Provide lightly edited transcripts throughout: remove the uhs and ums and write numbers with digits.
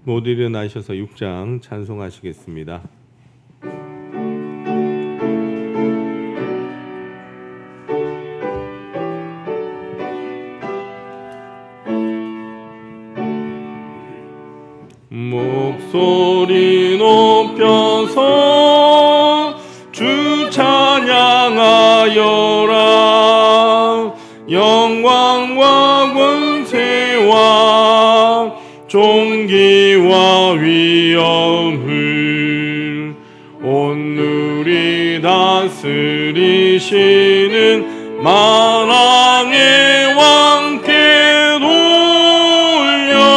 모두 일어나셔서 6장 찬송하시겠습니다. 목소리 높여서 주 찬양하여라. 영광과 권세와 존귀와 위엄을 온누리 다스리시는 만왕의 왕께 돌려라.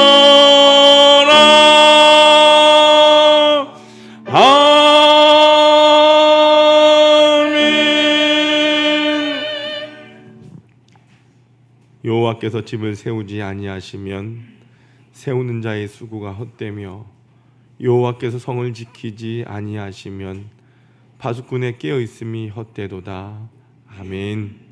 아멘. 여호와께서 집을 세우지 아니하시면 세우는 자의 수고가 헛되며 여호와께서 성을 지키지 아니하시면 파수꾼의 깨어있음이 헛되도다. 아멘.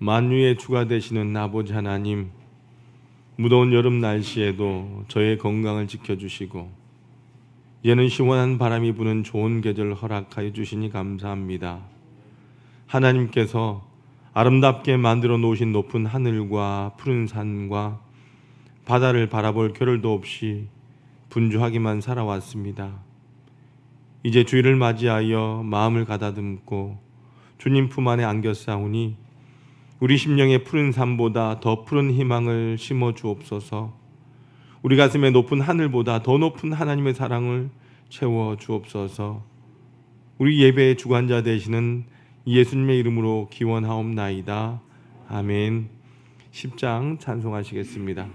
만유의 주가 되시는 아버지 하나님, 무더운 여름 날씨에도 저의 건강을 지켜주시고 이제는 시원한 바람이 부는 좋은 계절을 허락하여 주시니 감사합니다. 하나님께서 아름답게 만들어 놓으신 높은 하늘과 푸른 산과 바다를 바라볼 겨를도 없이 분주하게만 살아왔습니다. 이제 주일을 맞이하여 마음을 가다듬고 주님 품 안에 안겨 싸우니 우리 심령의 푸른 산보다 더 푸른 희망을 심어 주옵소서. 우리 가슴에 높은 하늘보다 더 높은 하나님의 사랑을 채워 주옵소서. 우리 예배의 주관자 되시는 예수님의 이름으로 기원하옵나이다. 아멘. 10장 찬송하시겠습니다.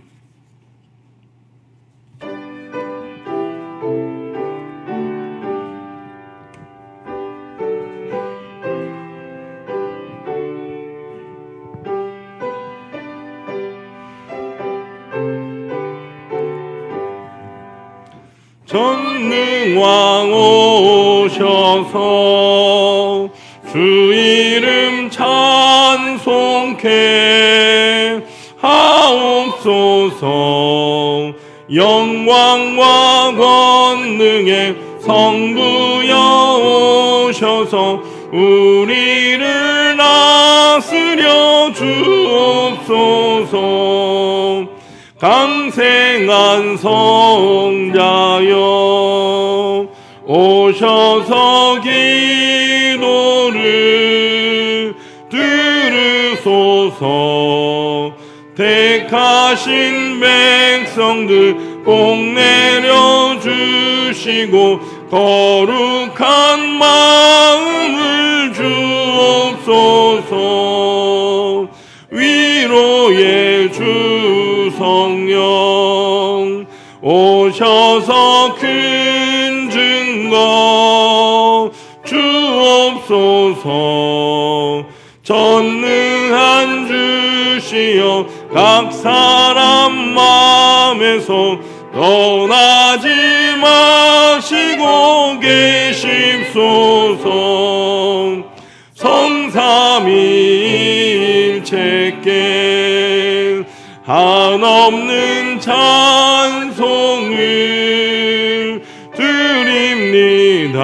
전능왕 오셔서 주 이름 찬송케 하옵소서. 영광과 권능의 성부여 오셔서 우리를 다스려 주옵소서. 강생한 성자여 오셔서 기도를 들으소서. 택하신 백성들 복 내려 주시고 거룩한 마음을 주옵소서. 위로의 주 성령 오셔서 큰 증거 주옵소서. 전능한 주시여 각 사람 마음에서 떠나지 마시고 계십소서. 성삼위일체께 한없는 찬송을 드립니다.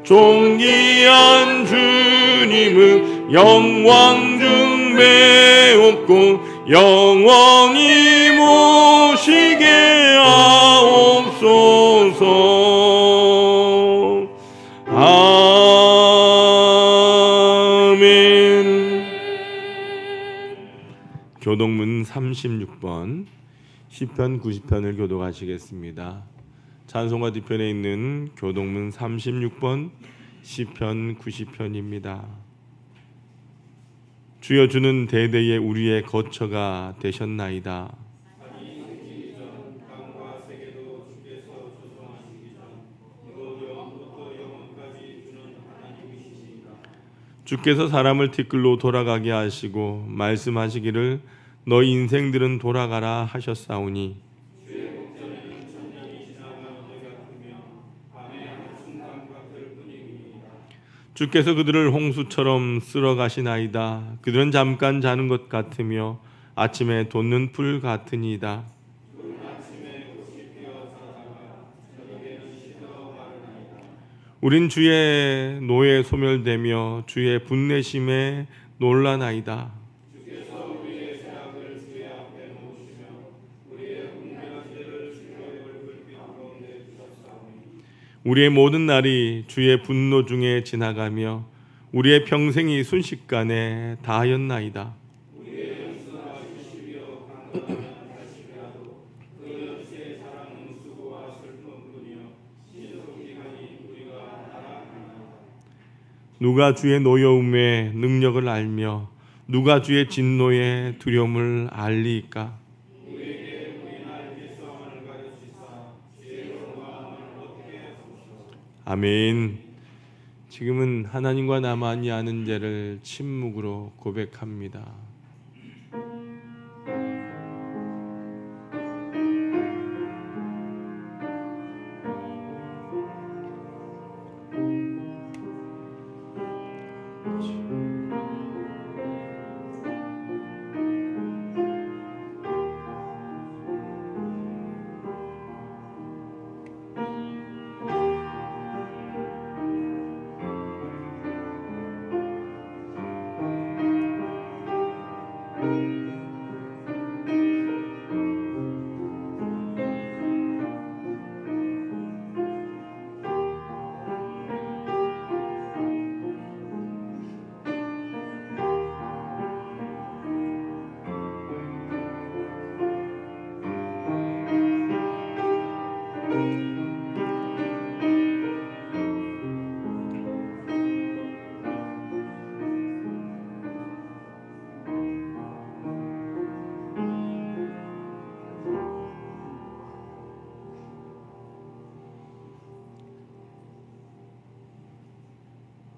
존귀한 주님은 영광 중 배웠고 영원히 모시게 하옵소서. 아멘. 90편, 시편 90편을 교독하시겠습니다. 찬송가 뒤편에 있는 교독문 36번 시편 90편입니다. 주여 주는 대대에 우리의 거처가 되셨나이다. 주께서 사람을 티끌로 돌아가게 하시고 말씀하시기를 너희 인생들은 돌아가라 하셨사오니 주께서 그들을 홍수처럼 쓸어 가시나이다. 그들은 잠깐 자는 것 같으며 아침에 돋는 풀 같으니이다. 우린 주의 노에 소멸되며 주의 분내심에 놀라나이다. 우리의 모든 날이 주의 분노 중에 지나가며 우리의 평생이 순식간에 다하였나이다. 누가 주의 노여움의 능력을 알며 누가 주의 진노의 두려움을 알리이까? 아멘. 지금은 하나님과 나만이 아는 죄를 침묵으로 고백합니다.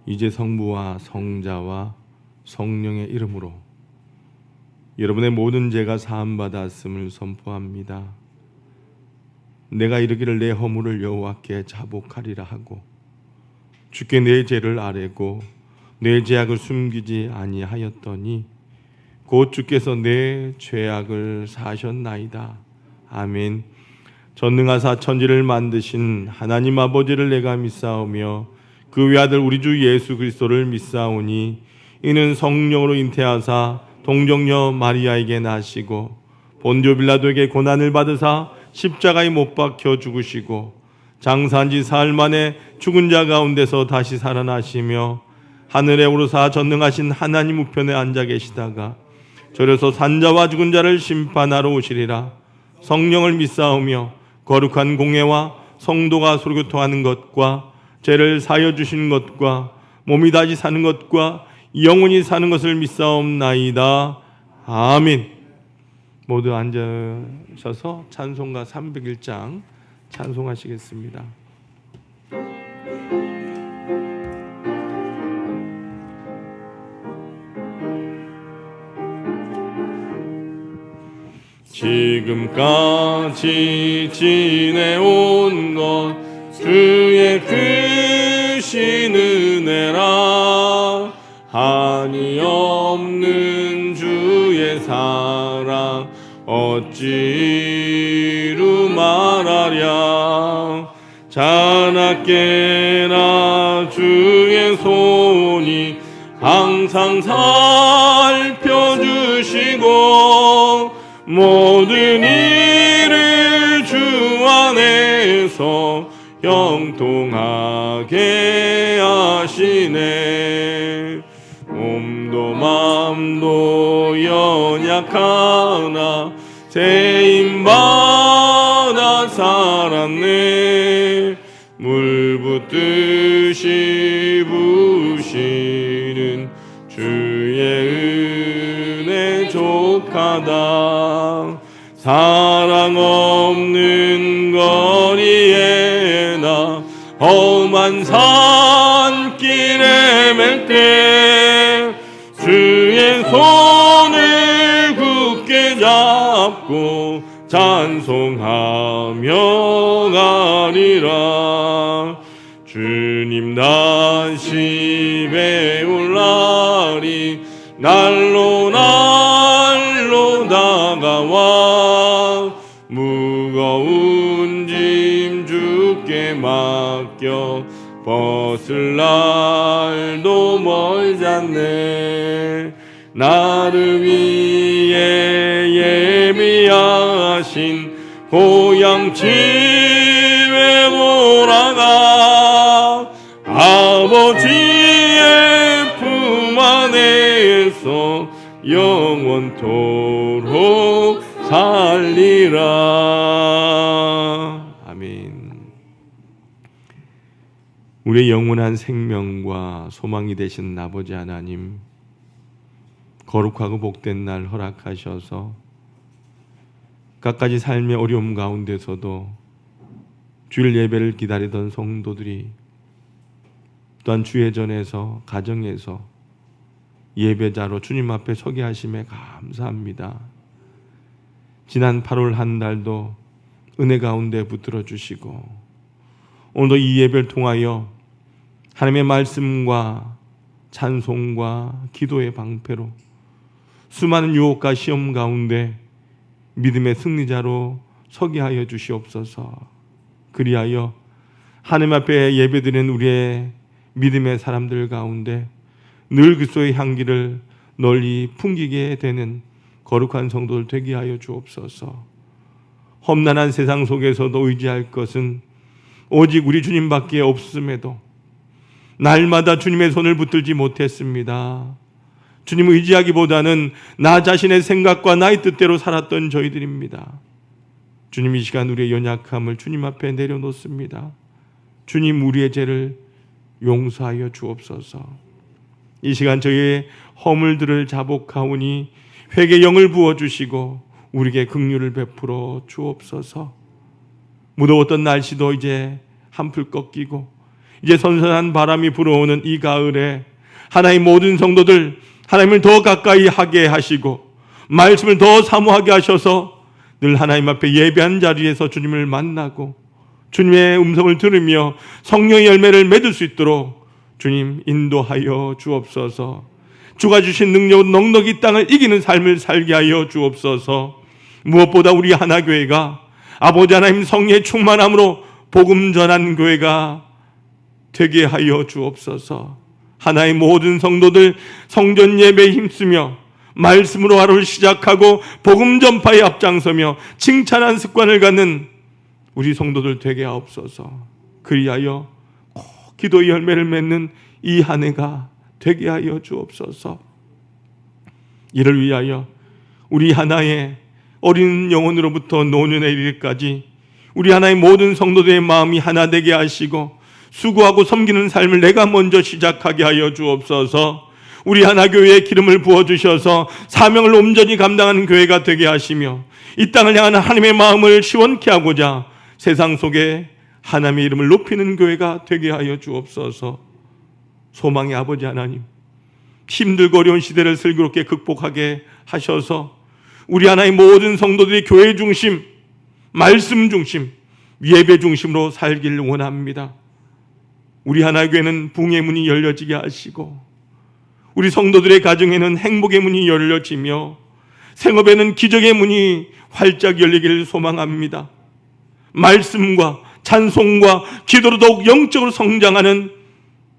이제 성부와 성자와 성령의 이름으로 여러분의 모든 죄가 사함받았음을 선포합니다. 내가 이르기를 내 허물을 여호와께 자복하리라 하고 주께 내 죄를 아뢰고 내 죄악을 숨기지 아니하였더니 곧 주께서 내 죄악을 사하셨나이다. 아멘. 전능하사 천지를 만드신 하나님 아버지를 내가 믿사오며 그 외아들 우리 주 예수 그리스도를 믿사오니 이는 성령으로 잉태하사 동정녀 마리아에게 나시고 본디오 빌라도에게 고난을 받으사 십자가에 못 박혀 죽으시고 장사한 지 사흘 만에 죽은 자 가운데서 다시 살아나시며 하늘에 오르사 전능하신 하나님 우편에 앉아 계시다가 저려서 산자와 죽은 자를 심판하러 오시리라. 성령을 믿사오며 거룩한 공회와 성도가 소교토하는 것과 죄를 사하여 주시는 것과 몸이 다시 사는 것과 영원히 사는 것을 믿사옵나이다. 아멘. 모두 앉으셔서 찬송가 301장 찬송하시겠습니다. 지금까지 지내온 것 주의 크신 은혜라. 한이 없는 주의 사랑 어찌루 말하랴. 자나깨나 주의 손이 항상 살펴주시고 모든 일을 주 안에서 형통하게 하시네. 몸도 마음도 연약하나 세임받아 살았네. 물 붓듯이 부시는 주의 은혜 족하다. 사랑 없는 거리에 나 험한 산길에 맬 때 주의 손을 굳게 잡고 찬송하며 가리라. 주님 다시 배울 날이 날로 다가와 무거운 짐 주께 맡겨 벗을 날도 멀지 않네. 나를 위해 예비하신 고향 집에 돌아가 아버지의 품 안에서 영원토록 살리라. 아멘. 우리의 영원한 생명과 소망이 되신 아버지 하나님, 거룩하고 복된 날 허락하셔서 갖가지 삶의 어려움 가운데서도 주일 예배를 기다리던 성도들이 또한 주의 전에서 가정에서 예배자로 주님 앞에 서게 하심에 감사합니다. 지난 8월 한 달도 은혜 가운데 붙들어 주시고 오늘도 이 예배를 통하여 하나님의 말씀과 찬송과 기도의 방패로 수많은 유혹과 시험 가운데 믿음의 승리자로 서게 하여 주시옵소서. 그리하여 하나님 앞에 예배드리는 우리의 믿음의 사람들 가운데 늘 그리스도의 향기를 널리 풍기게 되는 거룩한 성도들 되게 하여 주옵소서. 험난한 세상 속에서도 의지할 것은 오직 우리 주님밖에 없음에도 날마다 주님의 손을 붙들지 못했습니다. 주님을 의지하기보다는 나 자신의 생각과 나의 뜻대로 살았던 저희들입니다. 주님, 이 시간 우리의 연약함을 주님 앞에 내려놓습니다. 주님, 우리의 죄를 용서하여 주옵소서. 이 시간 저희의 허물들을 자복하오니 회개 영을 부어주시고 우리에게 긍휼을 베풀어 주옵소서. 무더웠던 날씨도 이제 한풀 꺾이고 이제 선선한 바람이 불어오는 이 가을에 하나님 모든 성도들 하나님을 더 가까이 하게 하시고 말씀을 더 사모하게 하셔서 늘 하나님 앞에 예배한 자리에서 주님을 만나고 주님의 음성을 들으며 성령의 열매를 맺을 수 있도록 주님 인도하여 주옵소서. 주가 주신 능력은 넉넉이 땅을 이기는 삶을 살게 하여 주옵소서. 무엇보다 우리 하나교회가 아버지 하나님 성령의 충만함으로 복음 전한 교회가 되게 하여 주옵소서. 하나의 모든 성도들 성전 예배에 힘쓰며 말씀으로 하루를 시작하고 복음 전파에 앞장서며 칭찬한 습관을 갖는 우리 성도들 되게 하옵소서. 그리하여 꼭 기도의 열매를 맺는 이 한 해가 되게 하여 주옵소서. 이를 위하여 우리 하나의 어린 영혼으로부터 노년에 이르기까지 우리 하나의 모든 성도들의 마음이 하나 되게 하시고 수고하고 섬기는 삶을 내가 먼저 시작하게 하여 주옵소서. 우리 하나교회에 기름을 부어주셔서 사명을 온전히 감당하는 교회가 되게 하시며 이 땅을 향하는 하나님의 마음을 시원케 하고자 세상 속에 하나님의 이름을 높이는 교회가 되게 하여 주옵소서. 소망의 아버지 하나님, 힘들고 어려운 시대를 슬기롭게 극복하게 하셔서 우리 하나의 모든 성도들이 교회 중심, 말씀 중심, 예배 중심으로 살기를 원합니다. 우리 하나교회는 붕의 문이 열려지게 하시고 우리 성도들의 가정에는 행복의 문이 열려지며 생업에는 기적의 문이 활짝 열리기를 소망합니다. 말씀과 찬송과 기도로 더욱 영적으로 성장하는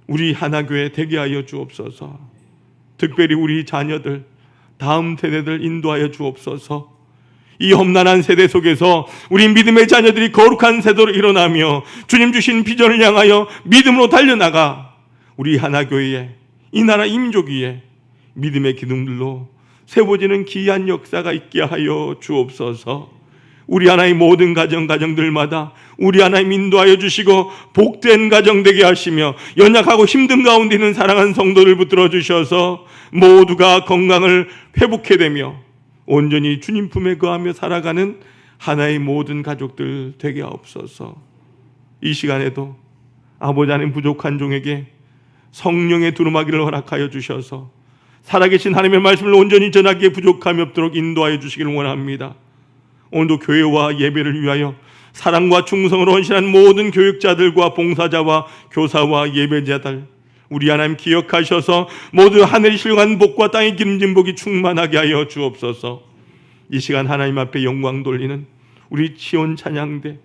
우리 하나교회 되게 하여 주옵소서. 특별히 우리 자녀들, 다음 세대들 인도하여 주옵소서. 이 험난한 세대 속에서 우리 믿음의 자녀들이 거룩한 세대로 일어나며 주님 주신 비전을 향하여 믿음으로 달려나가 우리 하나교회에 이 나라 이민족 위에 믿음의 기둥들로 세워지는 귀한 역사가 있게 하여 주옵소서. 우리 하나의 모든 가정들마다 우리 하나님 인도하여 주시고 복된 가정 되게 하시며 연약하고 힘든 가운데 있는 사랑하는 성도들 붙들어 주셔서 모두가 건강을 회복해 되며 온전히 주님 품에 거하며 살아가는 하나의 모든 가족들 되게 하옵소서. 이 시간에도 아버지 하나님 부족한 종에게 성령의 두루마기를 허락하여 주셔서 살아계신 하나님의 말씀을 온전히 전하기에 부족함이 없도록 인도하여 주시기를 원합니다. 오늘도 교회와 예배를 위하여 사랑과 충성으로 헌신한 모든 교육자들과 봉사자와 교사와 예배자들 우리 하나님 기억하셔서 모두 하늘이 실려간 복과 땅의 기름진 복이 충만하게 하여 주옵소서. 이 시간 하나님 앞에 영광 돌리는 우리 시온 찬양대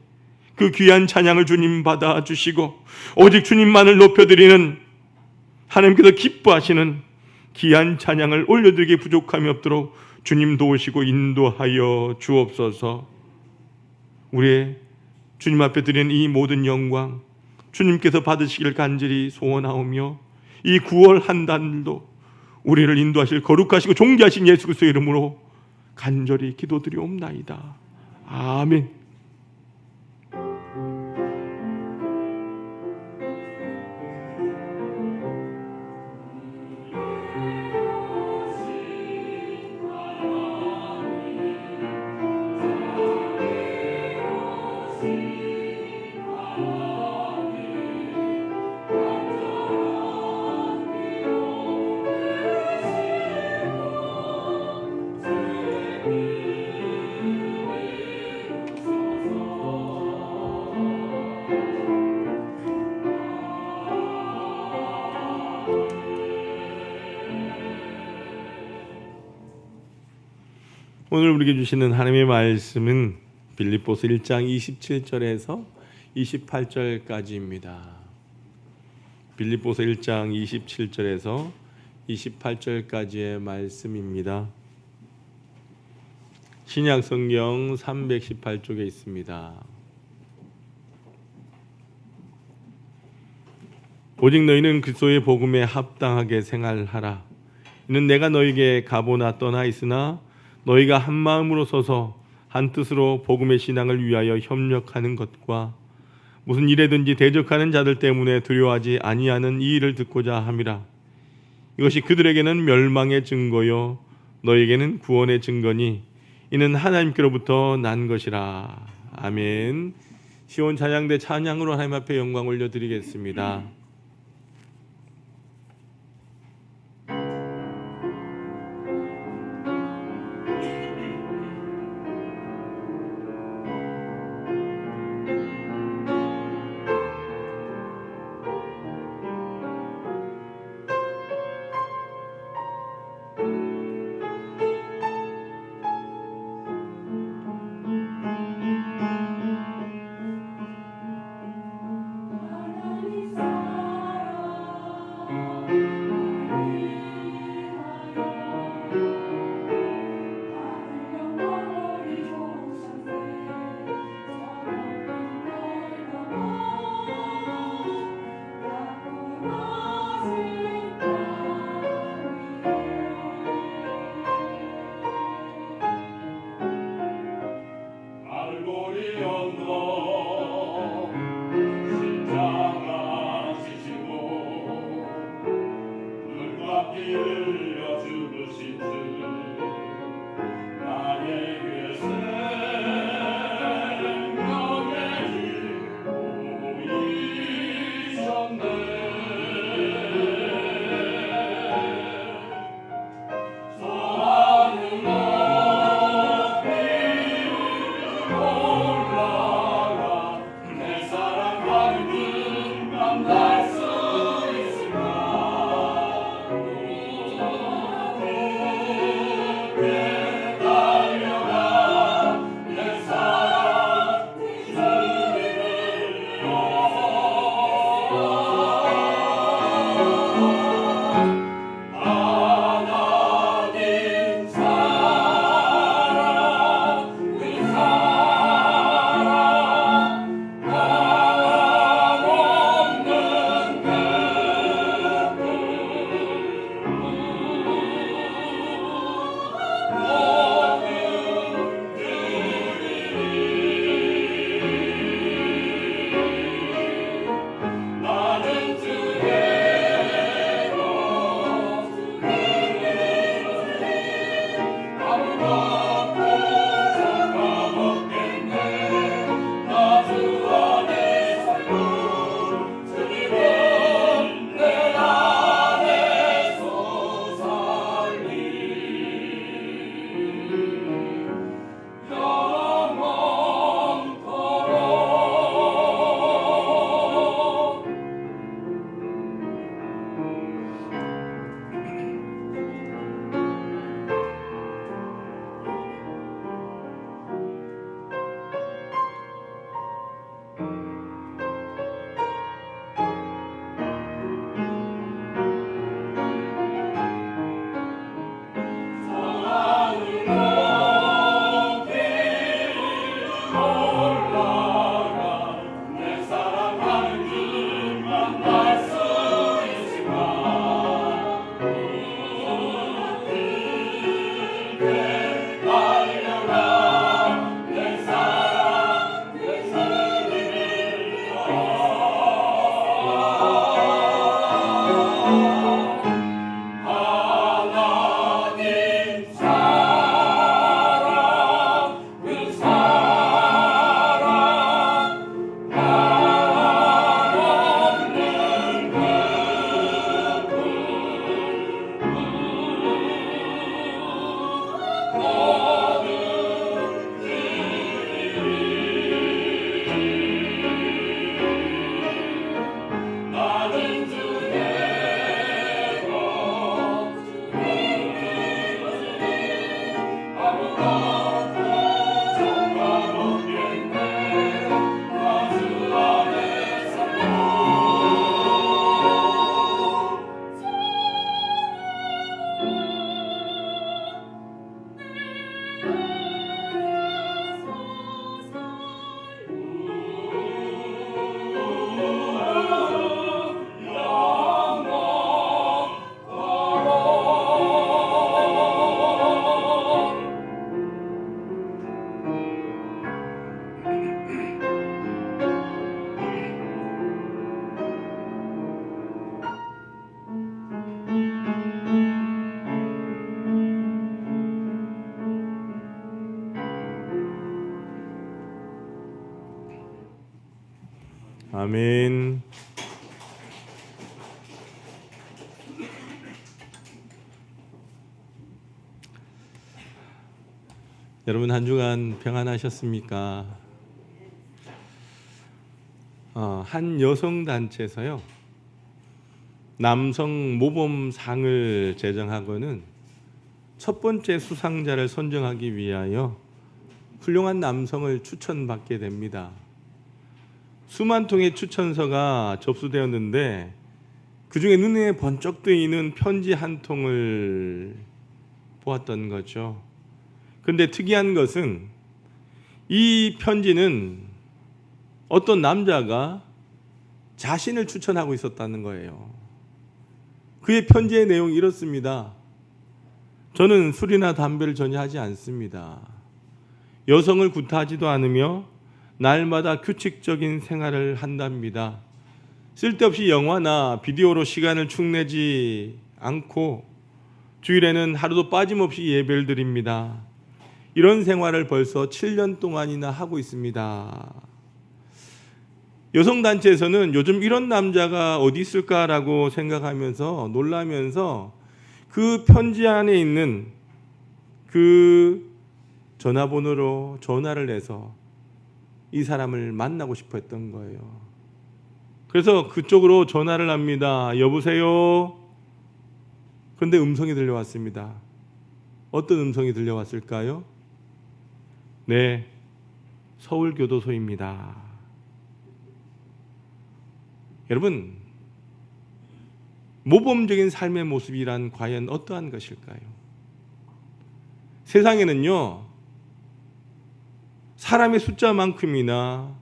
그 귀한 찬양을 주님 받아주시고 오직 주님만을 높여드리는 하나님께서 기뻐하시는 귀한 찬양을 올려드리기에 부족함이 없도록 주님 도우시고 인도하여 주옵소서. 우리의 주님 앞에 드리는 이 모든 영광 주님께서 받으시길 간절히 소원하오며 이 9월 한 달도 우리를 인도하실 거룩하시고 존귀하신 예수 그리스도의 이름으로 간절히 기도드리옵나이다. 아멘. 오늘 우리에게 주시는 하나님의 말씀은 빌립보서 1장 27절에서 28절까지입니다. 빌립보서 1장 27절에서 28절까지의 말씀입니다. 신약성경 318쪽에 있습니다. 오직 너희는 그리스도의 복음에 합당하게 생활하라. 이는 내가 너희에게 가보나 떠나 있으나 너희가 한 마음으로 서서 한 뜻으로 복음의 신앙을 위하여 협력하는 것과 무슨 일에든지 대적하는 자들 때문에 두려워하지 아니하는 이 일을 듣고자 함이라. 이것이 그들에게는 멸망의 증거요 너희에게는 구원의 증거니 이는 하나님께로부터 난 것이라. 아멘. 시온 찬양대 찬양으로 하나님 앞에 영광 올려드리겠습니다. 아멘. 여러분 한 주간 평안하셨습니까? 한 여성단체에서요, 남성 모범상을 제정하고는 첫 번째 수상자를 선정하기 위하여 훌륭한 남성을 추천받게 됩니다. 수만 통의 추천서가 접수되었는데 그 중에 눈에 번쩍 뜨이는 편지 한 통을 보았던 거죠. 그런데 특이한 것은 이 편지는 어떤 남자가 자신을 추천하고 있었다는 거예요. 그의 편지의 내용이 이렇습니다. 저는 술이나 담배를 전혀 하지 않습니다. 여성을 구타하지도 않으며 날마다 규칙적인 생활을 한답니다. 쓸데없이 영화나 비디오로 시간을 축내지 않고 주일에는 하루도 빠짐없이 예배를 드립니다. 이런 생활을 벌써 7년 동안이나 하고 있습니다. 여성단체에서는 요즘 이런 남자가 어디 있을까라고 생각하면서 놀라면서 그 편지 안에 있는 그 전화번호로 전화를 해서 이 사람을 만나고 싶어 했던 거예요. 그래서 그쪽으로 전화를 합니다. 여보세요? 그런데 음성이 들려왔습니다. 어떤 음성이 들려왔을까요? 네, 서울교도소입니다. 여러분, 모범적인 삶의 모습이란 과연 어떠한 것일까요? 세상에는요, 사람의 숫자만큼이나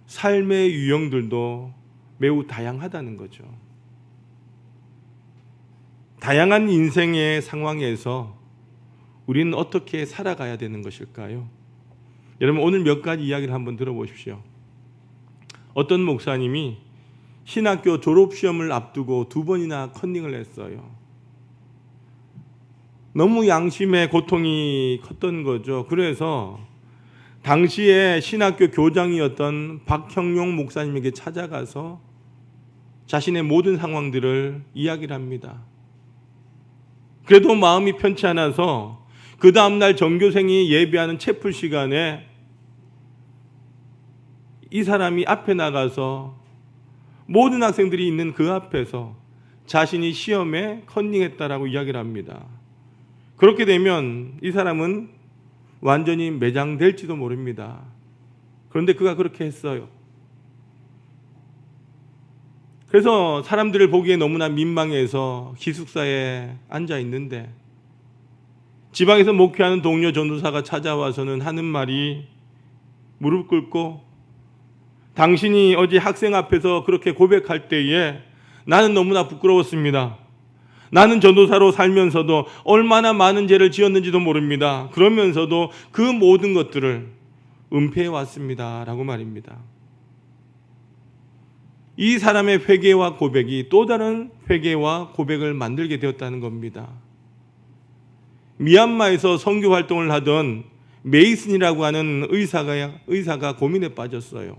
삶의 유형들도 매우 다양하다는 거죠. 다양한 인생의 상황에서 우리는 어떻게 살아가야 되는 것일까요? 여러분, 오늘 몇 가지 이야기를 한번 들어보십시오. 어떤 목사님이 신학교 졸업시험을 앞두고 2번이나 컨닝을 했어요. 너무 양심의 고통이 컸던 거죠. 그래서 당시에 신학교 교장이었던 박형용 목사님에게 찾아가서 자신의 모든 상황들을 이야기를 합니다. 그래도 마음이 편치 않아서 그 다음날 전교생이 예배하는 채플 시간에 이 사람이 앞에 나가서 모든 학생들이 있는 그 앞에서 자신이 시험에 컨닝했다라고 이야기를 합니다. 그렇게 되면 이 사람은 완전히 매장될지도 모릅니다. 그런데 그가 그렇게 했어요. 그래서 사람들을 보기에 너무나 민망해서 기숙사에 앉아 있는데 지방에서 목회하는 동료 전도사가 찾아와서는 하는 말이 무릎 꿇고 당신이 어제 학생 앞에서 그렇게 고백할 때에 나는 너무나 부끄러웠습니다. 나는 전도사로 살면서도 얼마나 많은 죄를 지었는지도 모릅니다. 그러면서도 그 모든 것들을 은폐해 왔습니다. 라고 말입니다. 이 사람의 회개와 고백이 또 다른 회개와 고백을 만들게 되었다는 겁니다. 미얀마에서 선교 활동을 하던 메이슨이라고 하는 의사가 고민에 빠졌어요.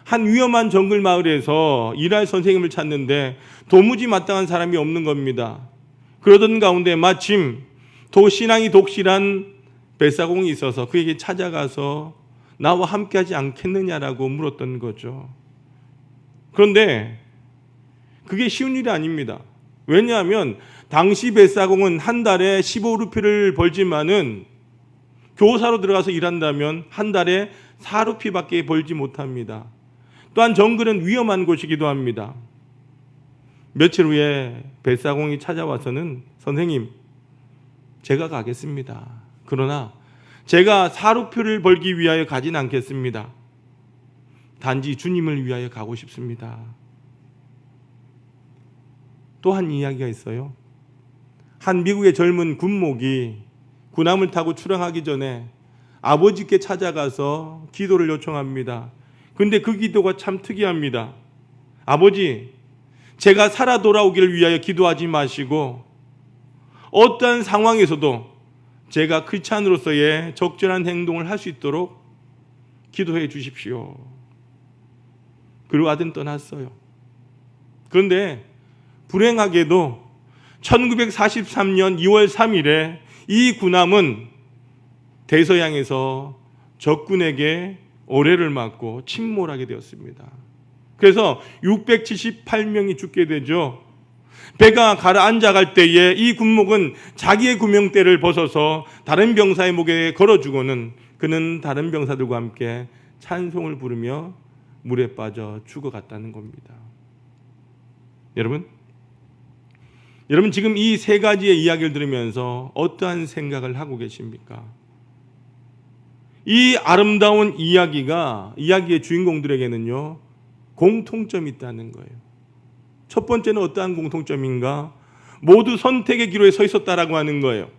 한 위험한 정글 마을에서 일할 선생님을 찾는데 도무지 마땅한 사람이 없는 겁니다. 그러던 가운데 마침 신앙이 독실한 뱃사공이 있어서 그에게 찾아가서 나와 함께하지 않겠느냐라고 물었던 거죠. 그런데 그게 쉬운 일이 아닙니다. 왜냐하면 당시 뱃사공은 한 달에 15루피를 벌지만은 교사로 들어가서 일한다면 한 달에 4루피밖에 벌지 못합니다. 또한 정글은 위험한 곳이기도 합니다. 며칠 후에 뱃사공이 찾아와서는 선생님, 제가 가겠습니다. 그러나 제가 4루피를 벌기 위하여 가진 않겠습니다. 단지 주님을 위하여 가고 싶습니다. 또 한 이야기가 있어요. 한 미국의 젊은 군목이 군함을 타고 출항하기 전에 아버지께 찾아가서 기도를 요청합니다. 근데 그 기도가 참 특이합니다. 아버지, 제가 살아 돌아오기를 위하여 기도하지 마시고 어떠한 상황에서도 제가 크리스찬으로서의 적절한 행동을 할 수 있도록 기도해 주십시오. 그리고 아들은 떠났어요. 그런데 불행하게도 1943년 2월 3일에 이 군함은 대서양에서 적군에게 오래를 맞고 침몰하게 되었습니다. 그래서 678명이 죽게 되죠. 배가 가라앉아 갈 때에 이 군목은 자기의 구명대를 벗어서 다른 병사의 목에 걸어주고는 그는 다른 병사들과 함께 찬송을 부르며 물에 빠져 죽어갔다는 겁니다. 여러분 지금 이 세 가지의 이야기를 들으면서 어떠한 생각을 하고 계십니까? 이 아름다운 이야기의 주인공들에게는요, 공통점이 있다는 거예요. 첫 번째는 어떠한 공통점인가? 모두 선택의 기로에 서 있었다라고 하는 거예요.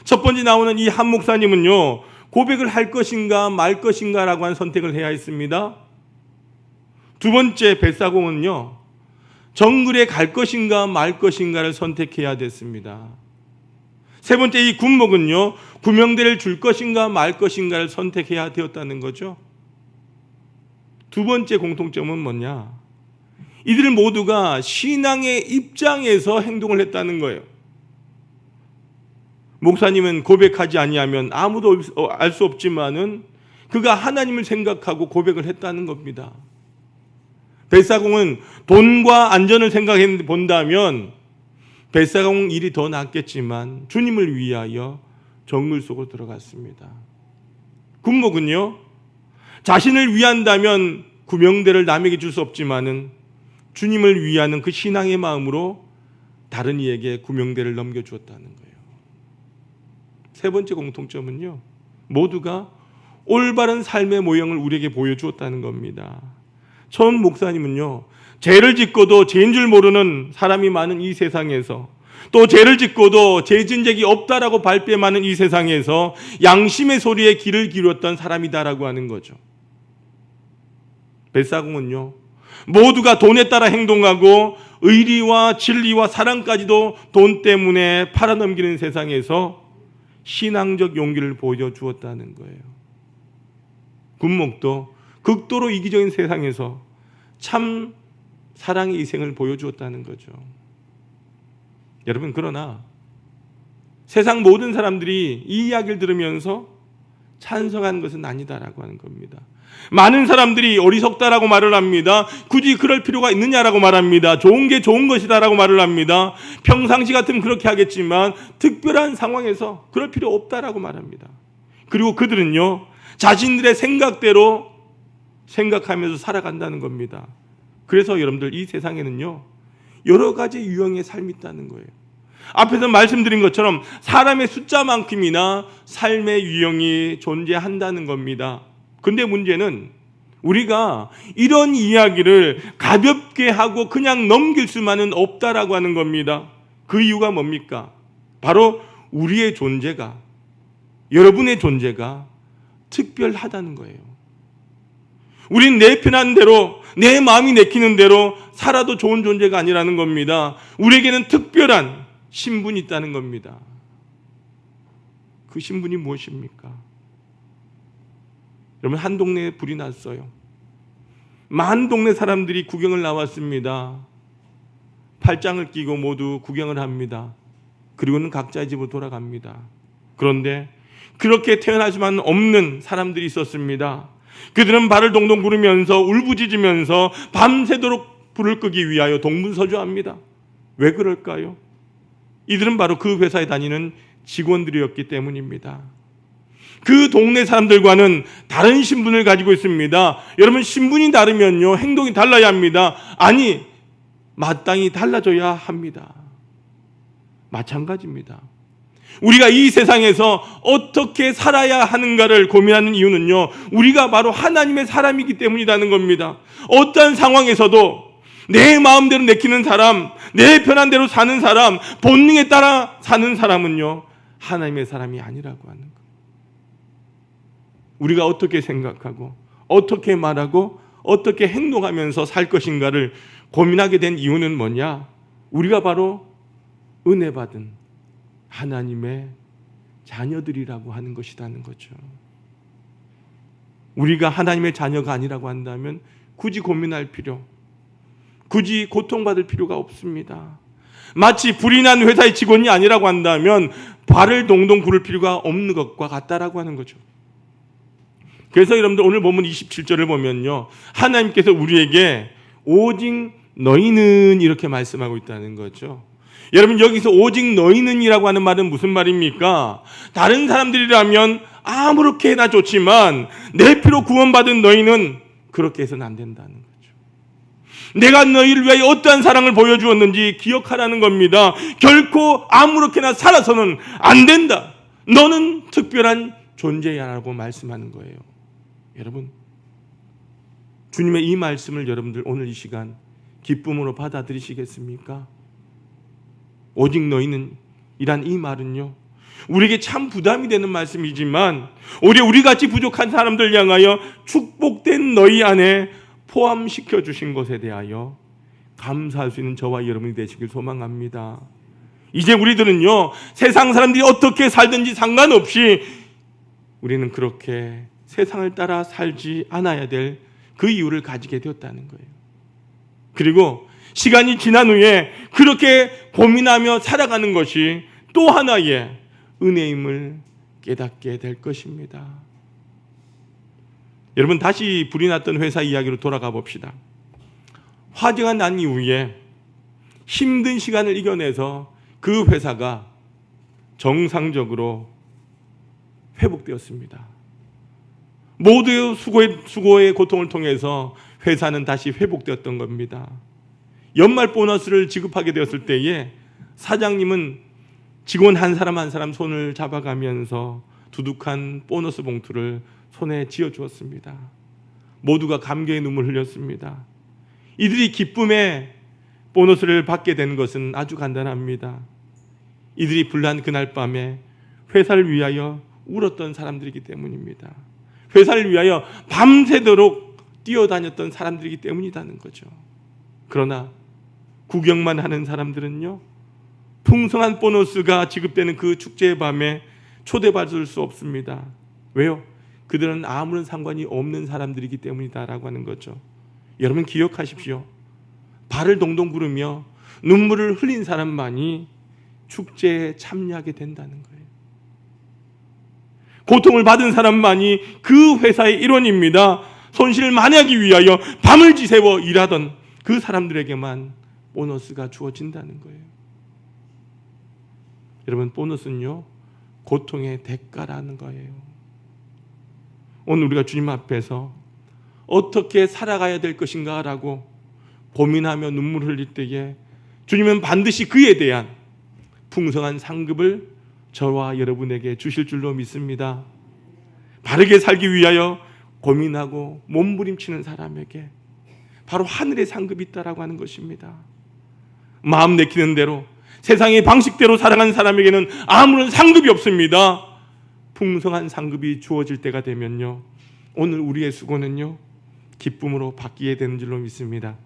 첫 번째 나오는 이 한 목사님은요, 고백을 할 것인가 말 것인가라고 하는 선택을 해야 했습니다. 두 번째 벳사공은요, 정글에 갈 것인가 말 것인가를 선택해야 됐습니다. 세 번째 이 군목은요, 구명대를 줄 것인가 말 것인가를 선택해야 되었다는 거죠. 두 번째 공통점은 뭐냐? 이들 모두가 신앙의 입장에서 행동을 했다는 거예요. 목사님은 고백하지 아니하면 아무도 알 수 없지만은 그가 하나님을 생각하고 고백을 했다는 겁니다. 벳사공은 돈과 안전을 생각해 본다면 벳사공 일이 더 낫겠지만 주님을 위하여 정글 속으로 들어갔습니다. 군목은요, 자신을 위한다면 구명대를 남에게 줄 수 없지만은 주님을 위하는 그 신앙의 마음으로 다른 이에게 구명대를 넘겨주었다는 거예요. 세 번째 공통점은요, 모두가 올바른 삶의 모형을 우리에게 보여주었다는 겁니다. 전 목사님은요, 죄를 짓고도 죄인 줄 모르는 사람이 많은 이 세상에서, 또 죄를 짓고도 죄 지은 적이 없다라고 발뺌하는 이 세상에서 양심의 소리에 귀를 기울였던 사람이다라고 하는 거죠. 벳사공은요, 모두가 돈에 따라 행동하고 의리와 진리와 사랑까지도 돈 때문에 팔아넘기는 세상에서 신앙적 용기를 보여주었다는 거예요. 군목도 극도로 이기적인 세상에서 참 사랑의 희생을 보여주었다는 거죠. 여러분, 그러나 세상 모든 사람들이 이 이야기를 들으면서 찬성한 것은 아니다라고 하는 겁니다. 많은 사람들이 어리석다라고 말을 합니다. 굳이 그럴 필요가 있느냐라고 말합니다. 좋은 게 좋은 것이다라고 말을 합니다. 평상시 같으면 그렇게 하겠지만 특별한 상황에서 그럴 필요 없다라고 말합니다. 그리고 그들은요, 자신들의 생각대로 생각하면서 살아간다는 겁니다. 그래서 여러분들, 이 세상에는요, 여러 가지 유형의 삶이 있다는 거예요. 앞에서 말씀드린 것처럼 사람의 숫자만큼이나 삶의 유형이 존재한다는 겁니다. 근데 문제는 우리가 이런 이야기를 가볍게 하고 그냥 넘길 수만은 없다라고 하는 겁니다. 그 이유가 뭡니까? 바로 우리의 존재가, 여러분의 존재가 특별하다는 거예요. 우린 내 편한 대로, 내 마음이 내키는 대로 살아도 좋은 존재가 아니라는 겁니다. 우리에게는 특별한 신분이 있다는 겁니다. 그 신분이 무엇입니까? 여러분, 한 동네에 불이 났어요. 많은 동네 사람들이 구경을 나왔습니다. 팔짱을 끼고 모두 구경을 합니다. 그리고는 각자의 집으로 돌아갑니다. 그런데 그렇게 태어날 수만 없는 사람들이 있었습니다. 그들은 발을 동동 구르면서 울부짖으면서 밤새도록 불을 끄기 위하여 동분서주합니다. 왜 그럴까요? 이들은 바로 그 회사에 다니는 직원들이었기 때문입니다. 그 동네 사람들과는 다른 신분을 가지고 있습니다. 여러분, 신분이 다르면요, 행동이 달라야 합니다. 아니, 마땅히 달라져야 합니다. 마찬가지입니다. 우리가 이 세상에서 어떻게 살아야 하는가를 고민하는 이유는요, 우리가 바로 하나님의 사람이기 때문이라는 겁니다. 어떠한 상황에서도 내 마음대로 내키는 사람, 내 편한 대로 사는 사람, 본능에 따라 사는 사람은요, 하나님의 사람이 아니라고 하는 거예요. 우리가 어떻게 생각하고 어떻게 말하고 어떻게 행동하면서 살 것인가를 고민하게 된 이유는 뭐냐? 우리가 바로 은혜 받은 하나님의 자녀들이라고 하는 것이라는 거죠. 우리가 하나님의 자녀가 아니라고 한다면 굳이 고민할 필요, 굳이 고통받을 필요가 없습니다. 마치 불이 난 회사의 직원이 아니라고 한다면 발을 동동 구를 필요가 없는 것과 같다라고 하는 거죠. 그래서 여러분들 오늘 본문 27절을 보면요, 하나님께서 우리에게 오직 너희는 이렇게 말씀하고 있다는 거죠. 여러분, 여기서 오직 너희는이라고 하는 말은 무슨 말입니까? 다른 사람들이라면 아무렇게나 좋지만 내 피로 구원받은 너희는 그렇게 해서는 안 된다는 거죠. 내가 너희를 위하여 어떠한 사랑을 보여주었는지 기억하라는 겁니다. 결코 아무렇게나 살아서는 안 된다. 너는 특별한 존재야라고 말씀하는 거예요. 여러분, 주님의 이 말씀을 여러분들 오늘 이 시간 기쁨으로 받아들이시겠습니까? 오직 너희는 이란 이 말은요, 우리에게 참 부담이 되는 말씀이지만 오히려 우리같이 부족한 사람들 향하여 축복된 너희 안에 포함시켜 주신 것에 대하여 감사할 수 있는 저와 여러분이 되시길 소망합니다. 이제 우리들은요, 세상 사람들이 어떻게 살든지 상관없이 우리는 그렇게 세상을 따라 살지 않아야 될 그 이유를 가지게 되었다는 거예요. 그리고 시간이 지난 후에 그렇게 고민하며 살아가는 것이 또 하나의 은혜임을 깨닫게 될 것입니다. 여러분, 다시 불이 났던 회사 이야기로 돌아가 봅시다. 화재가 난 이후에 힘든 시간을 이겨내서 그 회사가 정상적으로 회복되었습니다. 모두의 수고의 고통을 통해서 회사는 다시 회복되었던 겁니다. 연말 보너스를 지급하게 되었을 때에 사장님은 직원 한 사람 한 사람 손을 잡아가면서 두둑한 보너스 봉투를 손에 쥐어주었습니다. 모두가 감격의 눈물을 흘렸습니다. 이들이 기쁨의 보너스를 받게 된 것은 아주 간단합니다. 이들이 불난 그날 밤에 회사를 위하여 울었던 사람들이기 때문입니다. 회사를 위하여 밤새도록 뛰어다녔던 사람들이기 때문이라는 거죠. 그러나 구경만 하는 사람들은요, 풍성한 보너스가 지급되는 그 축제의 밤에 초대받을 수 없습니다. 왜요? 그들은 아무런 상관이 없는 사람들이기 때문이다라고 하는 거죠. 여러분 기억하십시오. 발을 동동 구르며 눈물을 흘린 사람만이 축제에 참여하게 된다는 거예요. 고통을 받은 사람만이 그 회사의 일원입니다. 손실을 만회하기 위하여 밤을 지새워 일하던 그 사람들에게만 보너스가 주어진다는 거예요. 여러분, 보너스는요, 고통의 대가라는 거예요. 오늘 우리가 주님 앞에서 어떻게 살아가야 될 것인가라고 고민하며 눈물을 흘릴 때에 주님은 반드시 그에 대한 풍성한 상급을 저와 여러분에게 주실 줄로 믿습니다. 바르게 살기 위하여 고민하고 몸부림치는 사람에게 바로 하늘의 상급이 있다라고 하는 것입니다. 마음 내키는 대로 세상의 방식대로 살아가는 사람에게는 아무런 상급이 없습니다. 풍성한 상급이 주어질 때가 되면요, 오늘 우리의 수고는요, 기쁨으로 바뀌게 되는 줄로 믿습니다.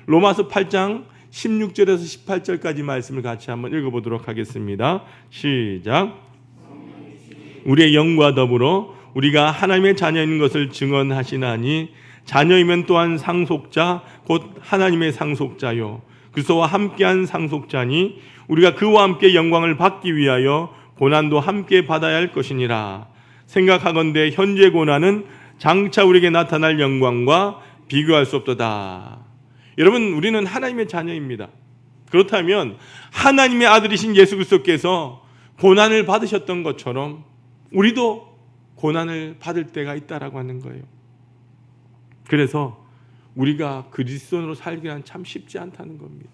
로마서 8장 16절에서 18절까지 말씀을 같이 한번 읽어보도록 하겠습니다. 시작. 우리의 영과 더불어 우리가 하나님의 자녀인 것을 증언하시나니 자녀이면 또한 상속자 곧 하나님의 상속자요 그리스도와 함께한 상속자니 우리가 그와 함께 영광을 받기 위하여 고난도 함께 받아야 할 것이니라. 생각하건대 현재 고난은 장차 우리에게 나타날 영광과 비교할 수 없도다. 여러분, 우리는 하나님의 자녀입니다. 그렇다면 하나님의 아들이신 예수 그리스도께서 고난을 받으셨던 것처럼 우리도 고난을 받을 때가 있다라고 하는 거예요. 그래서 우리가 그리스도인으로 살기란 참 쉽지 않다는 겁니다.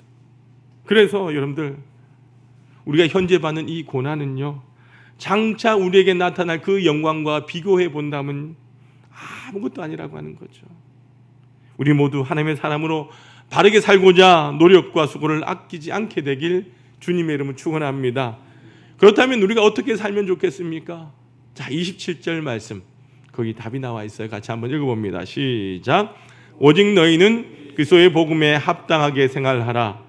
그래서 여러분들, 우리가 현재 받는 이 고난은요, 장차 우리에게 나타날 그 영광과 비교해 본다면 아무것도 아니라고 하는 거죠. 우리 모두 하나님의 사람으로 바르게 살고자 노력과 수고를 아끼지 않게 되길 주님의 이름으로 축원합니다. 그렇다면 우리가 어떻게 살면 좋겠습니까? 자, 27절 말씀, 거기 답이 나와 있어요. 같이 한번 읽어봅니다. 시작. 오직 너희는 그리스도의 복음에 합당하게 생활하라.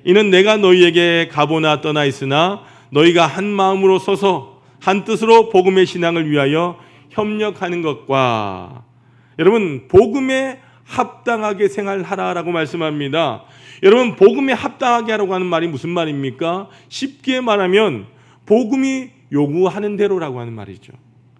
이는 내가 너희에게 가보나 떠나 있으나 너희가 한 마음으로 서서 한 뜻으로 복음의 신앙을 위하여 협력하는 것과, 여러분, 복음에 합당하게 생활하라라고 말씀합니다. 여러분, 복음에 합당하게 하라고 하는 말이 무슨 말입니까? 쉽게 말하면 복음이 요구하는 대로라고 하는 말이죠.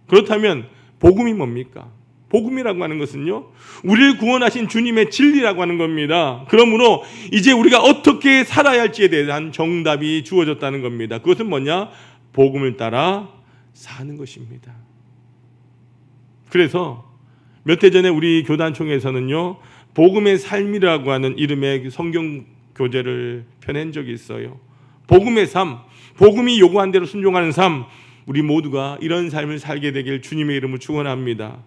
그렇다면 복음이 뭡니까? 복음이라고 하는 것은요, 우리를 구원하신 주님의 진리라고 하는 겁니다. 그러므로 이제 우리가 어떻게 살아야 할지에 대한 정답이 주어졌다는 겁니다. 그것은 뭐냐? 복음을 따라 사는 것입니다. 그래서 몇 해 전에 우리 교단총회에서는요, 복음의 삶이라고 하는 이름의 성경 교재를 펴낸 적이 있어요. 복음의 삶, 복음이 요구한 대로 순종하는 삶, 우리 모두가 이런 삶을 살게 되길 주님의 이름으로 축원합니다.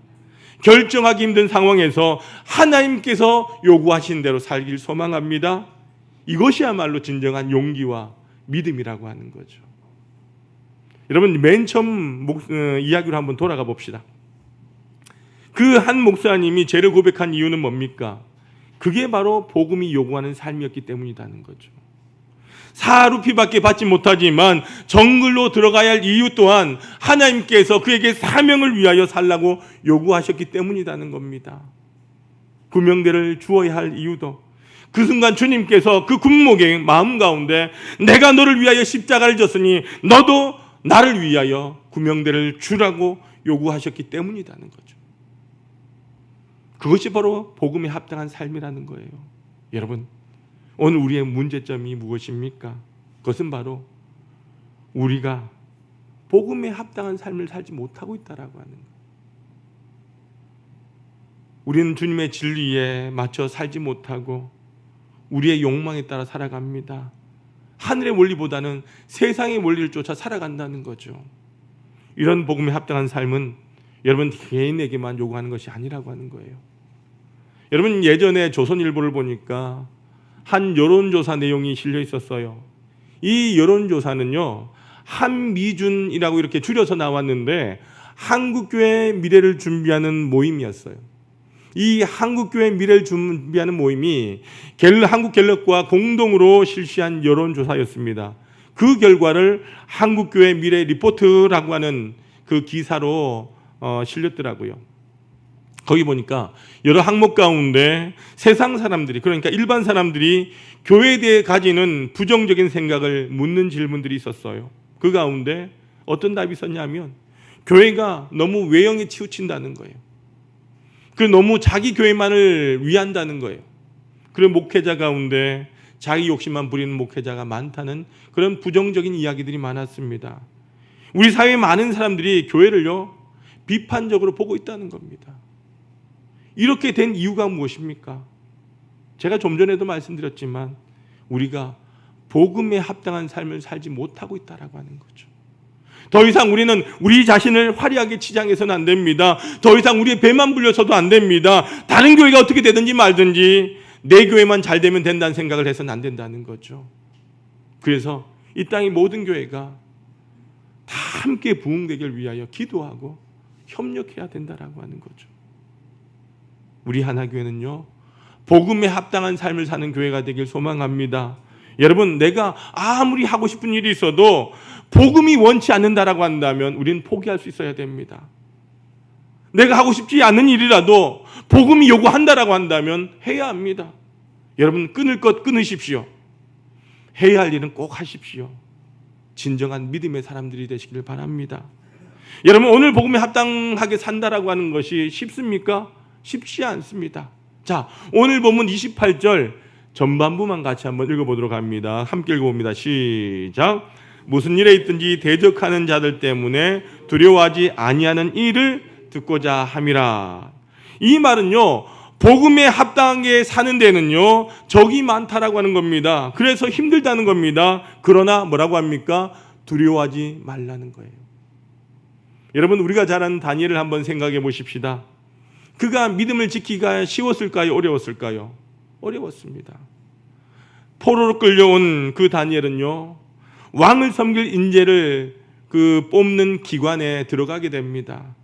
결정하기 힘든 상황에서 하나님께서 요구하신 대로 살길 소망합니다. 이것이야말로 진정한 용기와 믿음이라고 하는 거죠. 여러분, 맨 처음 이야기로 한번 돌아가 봅시다. 그 한 목사님이 죄를 고백한 이유는 뭡니까? 그게 바로 복음이 요구하는 삶이었기 때문이라는 거죠. 사루피밖에 받지 못하지만 정글로 들어가야 할 이유 또한 하나님께서 그에게 사명을 위하여 살라고 요구하셨기 때문이라는 겁니다. 구명대를 주어야 할 이유도 그 순간 주님께서 그 군목의 마음 가운데 내가 너를 위하여 십자가를 졌으니 너도 나를 위하여 구명대를 주라고 요구하셨기 때문이라는 거죠. 그것이 바로 복음에 합당한 삶이라는 거예요. 여러분, 오늘 우리의 문제점이 무엇입니까? 그것은 바로 우리가 복음에 합당한 삶을 살지 못하고 있다라고 하는 거예요. 우리는 주님의 진리에 맞춰 살지 못하고 우리의 욕망에 따라 살아갑니다. 하늘의 원리보다는 세상의 원리를 쫓아 살아간다는 거죠. 이런 복음에 합당한 삶은 여러분 개인에게만 요구하는 것이 아니라고 하는 거예요. 여러분, 예전에 조선일보를 보니까 한 여론조사 내용이 실려 있었어요. 이 여론조사는요, 한미준이라고 이렇게 줄여서 나왔는데 한국교회 미래를 준비하는 모임이었어요. 이 한국교회 미래를 준비하는 모임이 한국갤럽과 공동으로 실시한 여론조사였습니다. 그 결과를 한국교회 미래 리포트라고 하는 그 기사로 실렸더라고요. 거기 보니까 여러 항목 가운데 세상 사람들이, 그러니까 일반 사람들이 교회에 대해 가지는 부정적인 생각을 묻는 질문들이 있었어요. 그 가운데 어떤 답이 있었냐면 교회가 너무 외형에 치우친다는 거예요. 너무 자기 교회만을 위한다는 거예요. 그런 목회자 가운데 자기 욕심만 부리는 목회자가 많다는 그런 부정적인 이야기들이 많았습니다. 우리 사회의 많은 사람들이 교회를요, 비판적으로 보고 있다는 겁니다. 이렇게 된 이유가 무엇입니까? 제가 좀 전에도 말씀드렸지만 우리가 복음에 합당한 삶을 살지 못하고 있다라고 하는 거죠. 더 이상 우리는 우리 자신을 화려하게 치장해서는 안 됩니다. 더 이상 우리의 배만 불려서도 안 됩니다. 다른 교회가 어떻게 되든지 말든지 내 교회만 잘 되면 된다는 생각을 해서는 안 된다는 거죠. 그래서 이 땅의 모든 교회가 다 함께 부흥되기를 위하여 기도하고 협력해야 된다라고 하는 거죠. 우리 하나교회는요, 복음에 합당한 삶을 사는 교회가 되길 소망합니다. 여러분, 내가 아무리 하고 싶은 일이 있어도 복음이 원치 않는다라고 한다면 우리는 포기할 수 있어야 됩니다. 내가 하고 싶지 않은 일이라도 복음이 요구한다라고 한다면 해야 합니다. 여러분, 끊을 것 끊으십시오. 해야 할 일은 꼭 하십시오. 진정한 믿음의 사람들이 되시기를 바랍니다. 여러분, 오늘 복음에 합당하게 산다라고 하는 것이 쉽습니까? 쉽지 않습니다. 자, 오늘 본문 28절 전반부만 같이 한번 읽어보도록 합니다. 함께 읽어봅니다. 시작. 무슨 일에 있든지 대적하는 자들 때문에 두려워하지 아니하는 일을 듣고자 함이라. 이 말은요, 복음에 합당하게 사는 데는요, 적이 많다라고 하는 겁니다. 그래서 힘들다는 겁니다. 그러나 뭐라고 합니까? 두려워하지 말라는 거예요. 여러분, 우리가 잘 아는 다니엘을 한번 생각해 보십시다. 그가 믿음을 지키기가 쉬웠을까요? 어려웠을까요? 어려웠습니다. 포로로 끌려온 그 다니엘은요, 왕을 섬길 인재를 뽑는 기관에 들어가게 됩니다.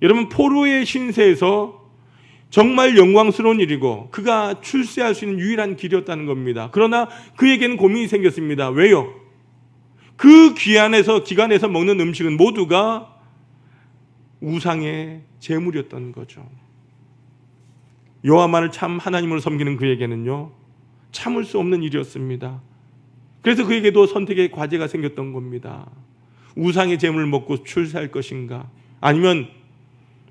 여러분, 포로의 신세에서 정말 영광스러운 일이고 그가 출세할 수 있는 유일한 길이었다는 겁니다. 그러나 그에게는 고민이 생겼습니다. 왜요? 그 기관에서 먹는 음식은 모두가 우상의 제물이었던 거죠. 여호와만을 참 하나님으로 섬기는 그에게는요, 참을 수 없는 일이었습니다. 그래서 그에게도 선택의 과제가 생겼던 겁니다. 우상의 재물을 먹고 출세할 것인가, 아니면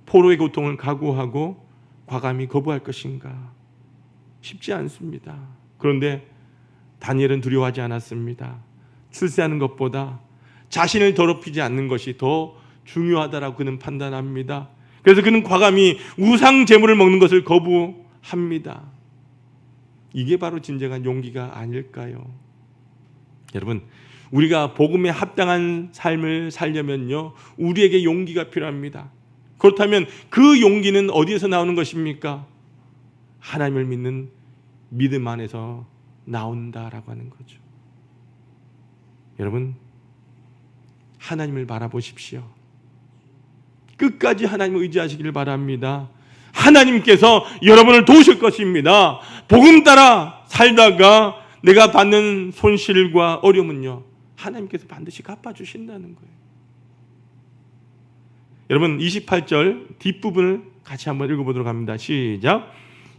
포로의 고통을 각오하고 과감히 거부할 것인가. 쉽지 않습니다. 그런데 다니엘은 두려워하지 않았습니다. 출세하는 것보다 자신을 더럽히지 않는 것이 더 중요하다라고 그는 판단합니다. 그래서 그는 과감히 우상 제물을 먹는 것을 거부합니다. 이게 바로 진정한 용기가 아닐까요? 여러분, 우리가 복음에 합당한 삶을 살려면요, 우리에게 용기가 필요합니다. 그렇다면 그 용기는 어디에서 나오는 것입니까? 하나님을 믿는 믿음 안에서 나온다라고 하는 거죠. 여러분, 하나님을 바라보십시오. 끝까지 하나님을 의지하시길 바랍니다. 하나님께서 여러분을 도우실 것입니다. 복음 따라 살다가 내가 받는 손실과 어려움은요, 하나님께서 반드시 갚아주신다는 거예요. 여러분, 28절 뒷부분을 같이 한번 읽어보도록 합니다. 시작.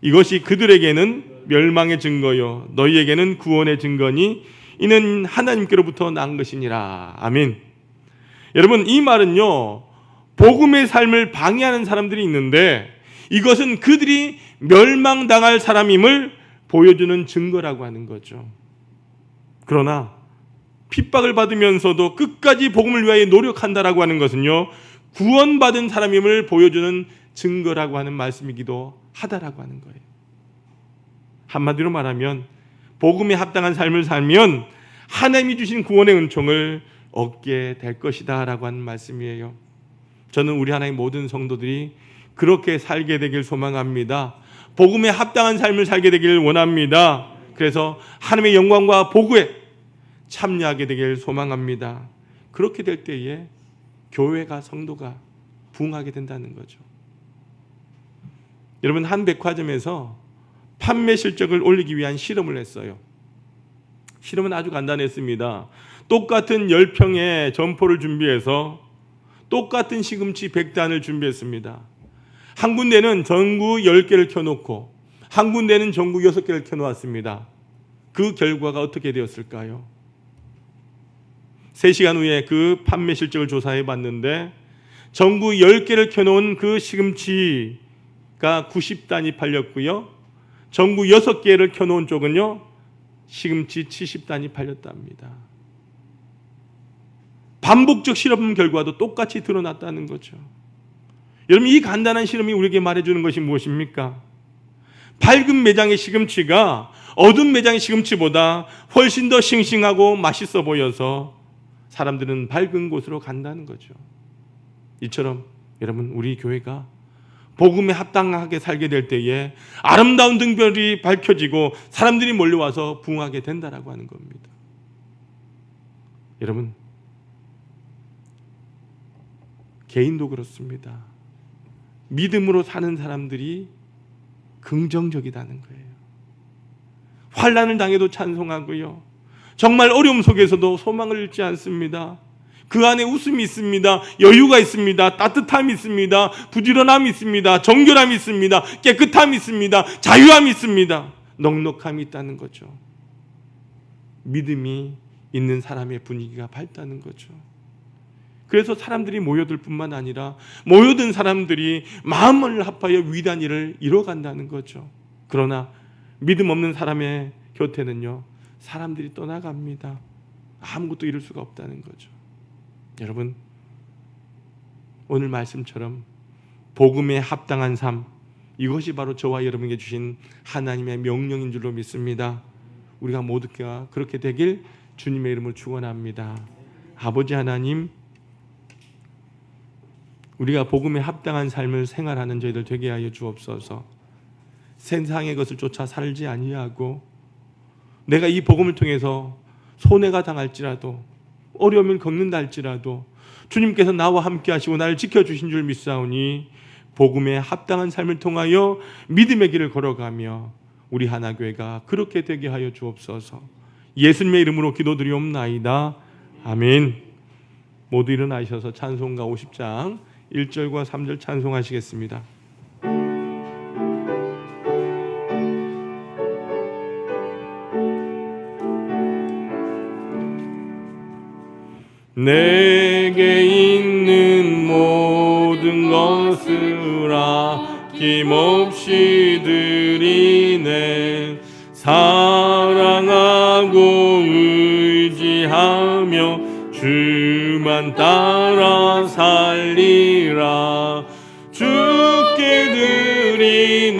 이것이 그들에게는 멸망의 증거요 너희에게는 구원의 증거니 이는 하나님께로부터 난 것이니라. 아멘. 여러분, 이 말은요, 복음의 삶을 방해하는 사람들이 있는데 이것은 그들이 멸망당할 사람임을 보여주는 증거라고 하는 거죠. 그러나 핍박을 받으면서도 끝까지 복음을 위하여 노력한다라고 하는 것은요, 구원받은 사람임을 보여주는 증거라고 하는 말씀이기도 하다라고 하는 거예요. 한마디로 말하면 복음에 합당한 삶을 살면 하나님이 주신 구원의 은총을 얻게 될 것이다 라고 하는 말씀이에요. 저는 우리 하나님 모든 성도들이 그렇게 살게 되길 소망합니다. 복음에 합당한 삶을 살게 되길 원합니다. 그래서 하나님의 영광과 복음에 참여하게 되길 소망합니다. 그렇게 될 때에 교회가, 성도가 부흥하게 된다는 거죠. 여러분, 한 백화점에서 판매 실적을 올리기 위한 실험을 했어요. 실험은 아주 간단했습니다. 똑같은 10평의 점포를 준비해서 똑같은 시금치 100단을 준비했습니다. 한 군데는 전구 10개를 켜놓고 한 군데는 전구 6개를 켜놓았습니다. 그 결과가 어떻게 되었을까요? 3시간 후에 그 판매 실적을 조사해 봤는데 전구 10개를 켜놓은 그 시금치가 90단이 팔렸고요, 전구 6개를 켜놓은 쪽은요, 시금치 70단이 팔렸답니다. 반복적 실험 결과도 똑같이 드러났다는 거죠. 여러분, 이 간단한 실험이 우리에게 말해주는 것이 무엇입니까? 밝은 매장의 시금치가 어두운 매장의 시금치보다 훨씬 더 싱싱하고 맛있어 보여서 사람들은 밝은 곳으로 간다는 거죠. 이처럼 여러분, 우리 교회가 복음에 합당하게 살게 될 때에 아름다운 등별이 밝혀지고 사람들이 몰려와서 부흥하게 된다라고 하는 겁니다. 여러분, 개인도 그렇습니다. 믿음으로 사는 사람들이 긍정적이다는 거예요. 환난을 당해도 찬송하고요, 정말 어려움 속에서도 소망을 잃지 않습니다. 그 안에 웃음이 있습니다. 여유가 있습니다. 따뜻함이 있습니다. 부지런함이 있습니다. 정결함이 있습니다. 깨끗함이 있습니다. 자유함이 있습니다. 넉넉함이 있다는 거죠. 믿음이 있는 사람의 분위기가 밝다는 거죠. 그래서 사람들이 모여들 뿐만 아니라 모여든 사람들이 마음을 합하여 위대한 일을 이뤄간다는 거죠. 그러나 믿음 없는 사람의 곁에는요, 사람들이 떠나갑니다. 아무것도 이룰 수가 없다는 거죠. 여러분, 오늘 말씀처럼 복음에 합당한 삶, 이것이 바로 저와 여러분에게 주신 하나님의 명령인 줄로 믿습니다. 우리가 모두가 그렇게 되길 주님의 이름으로 축원합니다. 아버지 하나님, 우리가 복음에 합당한 삶을 생활하는 저희들 되게 하여 주옵소서. 세상의 것을 쫓아 살지 아니하고 내가 이 복음을 통해서 손해가 당할지라도 어려움을 겪는다 할지라도 주님께서 나와 함께 하시고 나를 지켜주신 줄 믿사오니 복음에 합당한 삶을 통하여 믿음의 길을 걸어가며 우리 하나교회가 그렇게 되게 하여 주옵소서. 예수님의 이름으로 기도드리옵나이다. 아멘. 모두 일어나셔서 찬송가 50장 1절과 3절 찬송하시겠습니다. 것을 아낌없이 드리네. 사랑하고 의지하며 주만 따라 살리라. 주께 드리네.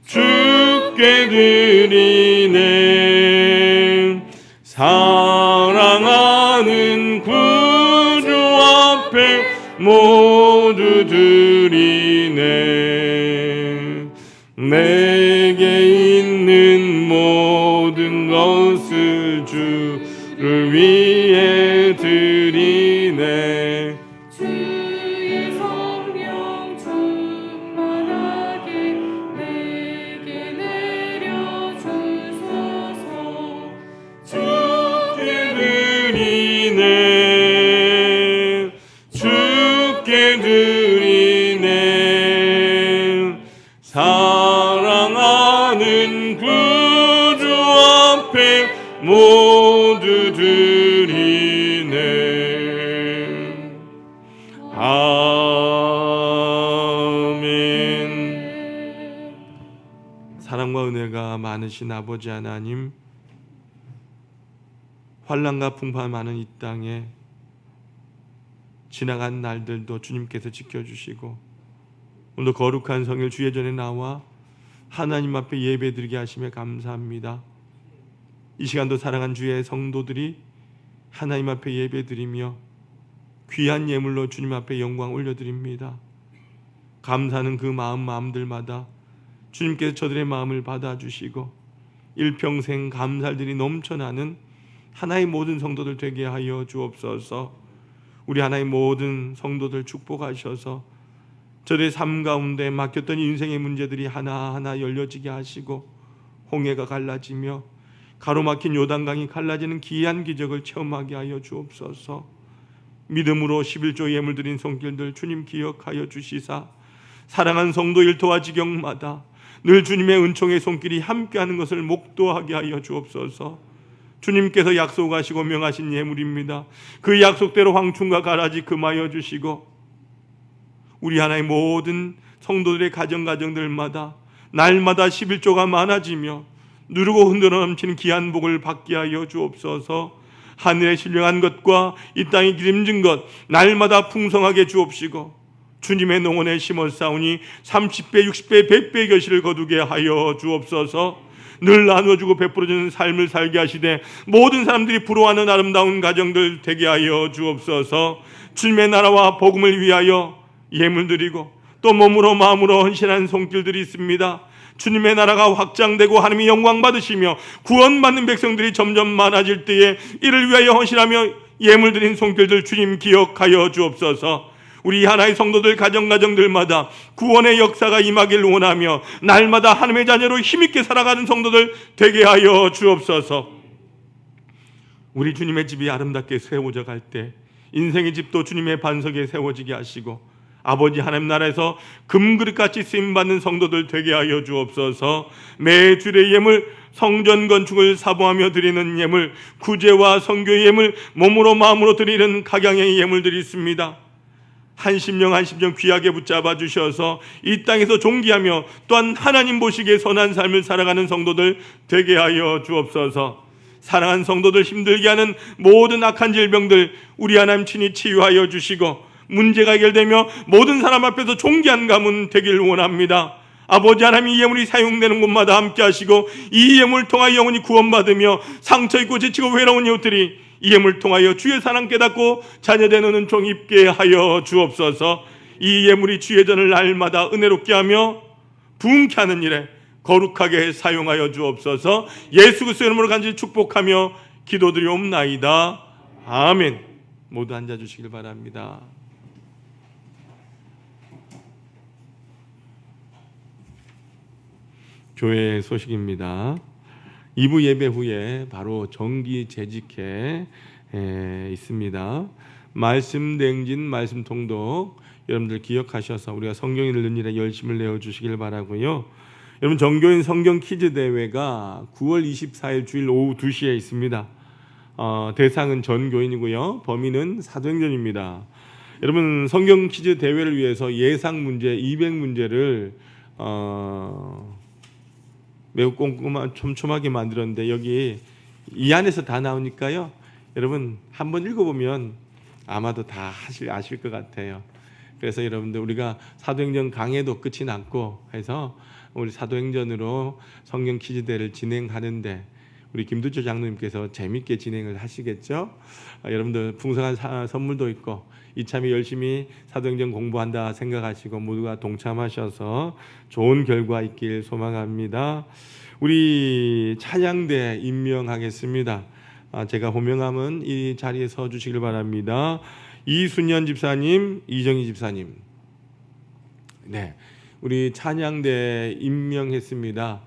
주께 드리네. 사랑하는 구주 앞에 모두 드리네. 내게 있는 모든 것을 주를 위해 드리네. 주의 성령 충만하게 내게 내려주소서. 주께 드리네. 주께 드리네. 사랑하는 구주 앞에 모두 드리네. 아멘. 사랑과 은혜가 많으신 아버지 하나님, 환난과 풍파 많은 이 땅에 지나간 날들도 주님께서 지켜주시고 오늘 거룩한 성일 주의 전에 나와 하나님 앞에 예배드리게 하심에 감사합니다. 이 시간도 사랑한 주의 성도들이 하나님 앞에 예배드리며 귀한 예물로 주님 앞에 영광 올려드립니다. 감사하는 그 마음들마다 주님께서 저들의 마음을 받아주시고 일평생 감사들이 넘쳐나는 하나의 모든 성도들 되게 하여 주옵소서. 우리 하나의 모든 성도들 축복하셔서 저들의 삶 가운데 막혔던 인생의 문제들이 하나하나 열려지게 하시고 홍해가 갈라지며 가로막힌 요단강이 갈라지는 기이한 기적을 체험하게 하여 주옵소서. 믿음으로 11조 예물 드린 손길들 주님 기억하여 주시사 사랑한 성도 일터와 지경마다 늘 주님의 은총의 손길이 함께하는 것을 목도하게 하여 주옵소서. 주님께서 약속하시고 명하신 예물입니다. 그 약속대로 황충과 가라지 금하여 주시고 우리 하나의 모든 성도들의 가정들마다 날마다 11조가 많아지며 누르고 흔들어 넘치는 귀한 복을 받게 하여 주옵소서. 하늘에 신령한 것과 이 땅에 기름진 것 날마다 풍성하게 주옵시고 주님의 농원에 심었사오니 30배 60배 100배의 결실을 거두게 하여 주옵소서. 늘 나누어주고 베풀어주는 삶을 살게 하시되 모든 사람들이 부러워하는 아름다운 가정들 되게 하여 주옵소서. 주님의 나라와 복음을 위하여 예물 드리고 또 몸으로 마음으로 헌신하는 손길들이 있습니다. 주님의 나라가 확장되고 하나님이 영광 받으시며 구원받는 백성들이 점점 많아질 때에 이를 위하여 헌신하며 예물 드린 손길들 주님 기억하여 주옵소서. 우리 하나의 성도들 가정들마다 구원의 역사가 임하길 원하며 날마다 하나님의 자녀로 힘있게 살아가는 성도들 되게 하여 주옵소서. 우리 주님의 집이 아름답게 세워져 갈 때 인생의 집도 주님의 반석에 세워지게 하시고 아버지 하나님 나라에서 금그릇같이 쓰임받는 성도들 되게 하여 주옵소서. 매 주일의 예물 성전 건축을 사모하며 드리는 예물, 구제와 선교의 예물, 몸으로 마음으로 드리는 각양의 예물들이 있습니다. 한 심령 귀하게 붙잡아 주셔서 이 땅에서 존귀하며 또한 하나님 보시기에 선한 삶을 살아가는 성도들 되게 하여 주옵소서. 사랑하는 성도들 힘들게 하는 모든 악한 질병들 우리 하나님 친히 치유하여 주시고 문제가 해결되며 모든 사람 앞에서 존귀한 가문 되길 원합니다. 아버지 하나님 이 예물이 사용되는 곳마다 함께 하시고 이 예물을 통하여 영혼이 구원받으며 상처있고 지치고 외로운 이웃들이 이 예물을 통하여 주의 사랑 깨닫고 자녀되는 은총 입게 하여 주옵소서. 이 예물이 주의 전을 날마다 은혜롭게 하며 부흥케 하는 일에 거룩하게 사용하여 주옵소서. 예수 그리스도의 이름으로 간절히 축복하며 기도드리옵나이다. 아멘. 모두 앉아주시길 바랍니다. 교회 소식입니다. 2부 예배 후에 바로 정기 재직회 있습니다. 말씀 댕진, 말씀 통독 여러분들 기억하셔서 우리가 성경 읽는 일에 열심을 내어주시길 바라고요. 여러분 정교인 성경 퀴즈 대회가 9월 24일 주일 오후 2시에 있습니다. 대상은 전교인이고요. 범위는 사도행전입니다. 여러분 성경 퀴즈 대회를 위해서 예상 문제 200문제를 매우 꼼꼼한 촘촘하게 만들었는데 여기 이 안에서 다 나오니까요. 여러분 한번 읽어보면 아마도 다 아실 것 같아요. 그래서 여러분들 우리가 사도행전 강해도 끝이 났고 해서 우리 사도행전으로 성경 퀴즈 대회를 진행하는데 우리 김두철 장로님께서 재밌게 진행을 하시겠죠. 여러분들 풍성한 선물도 있고 이참에 열심히 사도행전 공부한다 생각하시고 모두가 동참하셔서 좋은 결과 있길 소망합니다. 우리 찬양대 임명하겠습니다. 제가 호명하면 이 자리에 서 주시길 바랍니다. 이순년 집사님, 이정희 집사님. 네, 우리 찬양대 임명했습니다.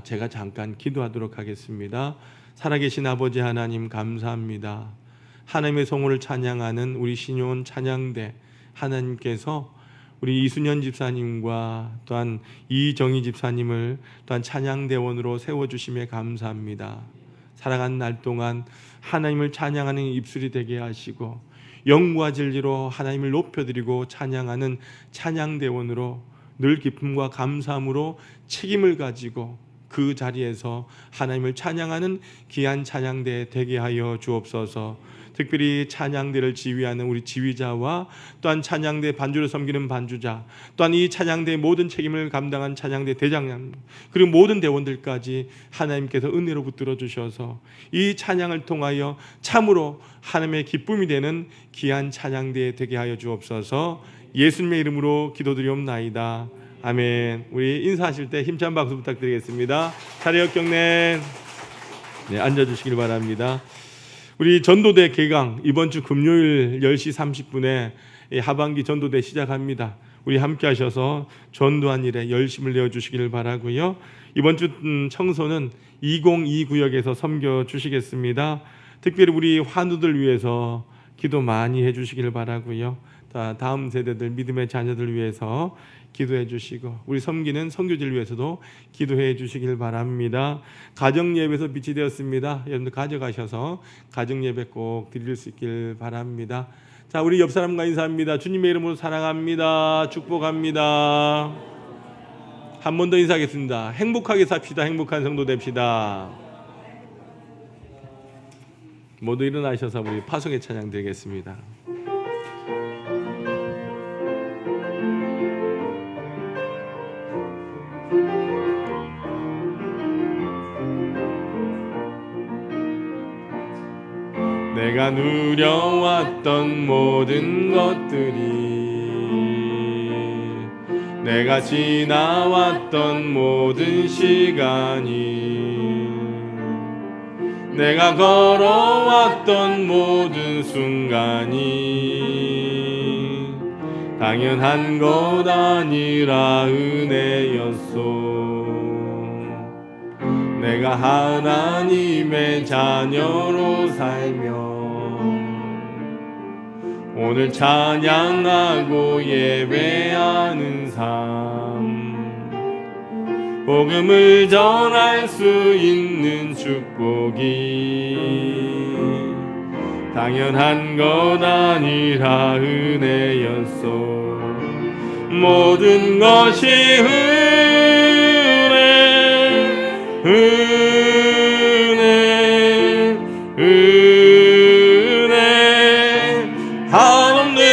제가 잠깐 기도하도록 하겠습니다. 살아계신 아버지 하나님 감사합니다. 하나님의 성호를 찬양하는 우리 신요원 찬양대 하나님께서 우리 이순년 집사님과 또한 이정희 집사님을 또한 찬양대원으로 세워주심에 감사합니다. 살아가는 날 동안 하나님을 찬양하는 입술이 되게 하시고 영과 진리로 하나님을 높여드리고 찬양하는 찬양대원으로 늘 기쁨과 감사함으로 책임을 가지고 그 자리에서 하나님을 찬양하는 귀한 찬양대 되게 하여 주옵소서. 특별히 찬양대를 지휘하는 우리 지휘자와 또한 찬양대 반주를 섬기는 반주자, 또한 이 찬양대의 모든 책임을 감당한 찬양대 대장님, 그리고 모든 대원들까지 하나님께서 은혜로 붙들어 주셔서 이 찬양을 통하여 참으로 하나님의 기쁨이 되는 귀한 찬양대 되게 하여 주옵소서. 예수님의 이름으로 기도드리옵나이다. 아멘. 우리 인사하실 때 힘찬 박수 부탁드리겠습니다. 차례 역경례. 네, 앉아주시길 바랍니다. 우리 전도대 개강 이번 주 금요일 10시 30분에 하반기 전도대 시작합니다. 우리 함께 하셔서 전도한 일에 열심을 내어주시기를 바라고요. 이번 주 청소는 202구역에서 섬겨주시겠습니다. 특별히 우리 환우들 위해서 기도 많이 해주시기를 바라고요. 다음 세대들 믿음의 자녀들 위해서 기도해 주시고 우리 섬기는 선교지를 위해서도 기도해 주시길 바랍니다. 가정예배에서 빛이 되었습니다. 여러분들 가져가셔서 가정예배 꼭 드릴 수 있길 바랍니다. 자, 우리 옆 사람과 인사합니다. 주님의 이름으로 사랑합니다. 축복합니다. 한 번 더 인사하겠습니다. 행복하게 삽시다. 행복한 성도 됩시다. 모두 일어나셔서 우리 파송의 찬양 드리겠습니다. 내가 누려왔던 모든 것들이, 내가 지나왔던 모든 시간이, 내가 걸어왔던 모든 순간이 당연한 것 아니라 은혜였소. 내가 하나님의 자녀로 살며 오늘 찬양하고 예배하는 삶, 복음을 전할 수 있는 축복이 당연한 것 아니라 은혜였소. 모든 것이 은혜, 한없는